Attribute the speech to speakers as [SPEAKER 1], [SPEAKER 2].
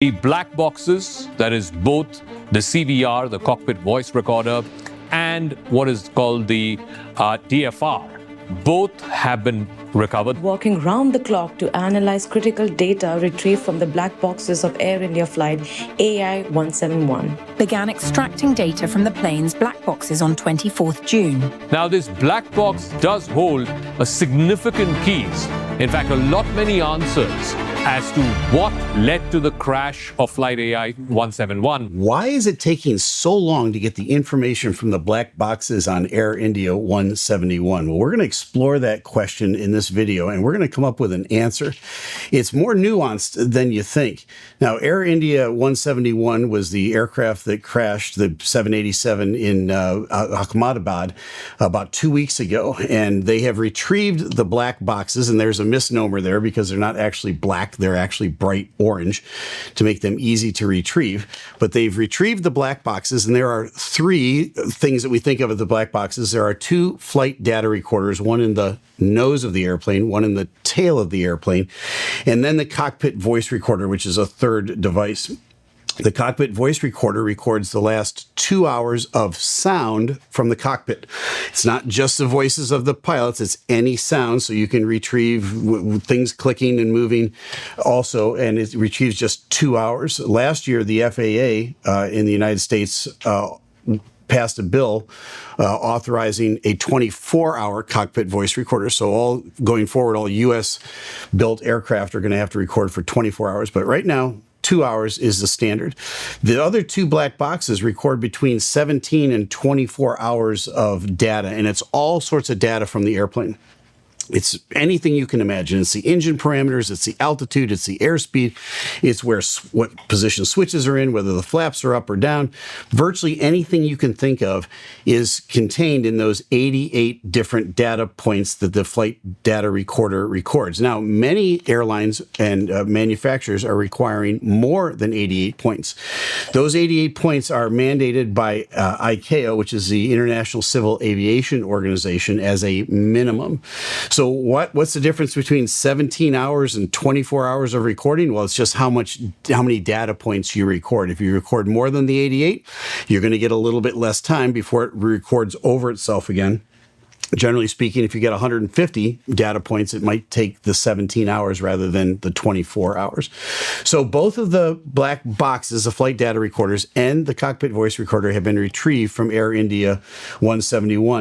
[SPEAKER 1] The black boxes, that is both the CVR, the cockpit voice recorder, and what is called the DFR, both have been recovered.
[SPEAKER 2] Working round the clock to analyze critical data retrieved from the black boxes of Air India flight AI-171.
[SPEAKER 3] Began extracting data from the plane's black boxes on 24th June.
[SPEAKER 1] Now, this black box does hold a significant keys. In fact, many answers as to what led to the crash of flight AI-171.
[SPEAKER 4] Why is it taking so long to get the information from the black boxes on Air India 171? Well, we're going to explore that question in this video, and we're going to come up with an answer. It's more nuanced than you think. Now, Air India 171 was the aircraft that crashed the 787 in Ahmedabad about 2 weeks ago, and they have retrieved the black boxes, and there's a misnomer there because they're not actually black. They're actually bright orange to make them easy to retrieve. But they've retrieved the black boxes, and there are three things that we think of as the black boxes. There are two flight data recorders, one in the nose of the airplane, one in the tail of the airplane, and then the cockpit voice recorder, which is a third device. The cockpit voice recorder records the last 2 hours of sound from the cockpit. It's not just the voices of the pilots, it's any sound, so you can retrieve things clicking and moving also, and it retrieves just 2 hours. Last year, the FAA in the United States passed a bill authorizing a 24-hour cockpit voice recorder. So going forward, all U.S.-built aircraft are going to have to record for 24 hours. But right now, 2 hours is the standard. The other two black boxes record between 17 and 24 hours of data, and it's all sorts of data from the airplane. It's anything you can imagine. It's the engine parameters, it's the altitude, it's the airspeed, it's what position switches are in, whether the flaps are up or down. Virtually anything you can think of is contained in those 88 different data points that the flight data recorder records. Now, many airlines and manufacturers are requiring more than 88 points. Those 88 points are mandated by ICAO, which is the International Civil Aviation Organization, as a minimum. So what's the difference between 17 hours and 24 hours of recording? Well, it's just how many data points you record. If you record more than the 88, you're going to get a little bit less time before it records over itself again. Generally speaking, if you get 150 data points, it might take the 17 hours rather than the 24 hours. So both of the black boxes, the flight data recorders and the cockpit voice recorder, have been retrieved from Air India 171.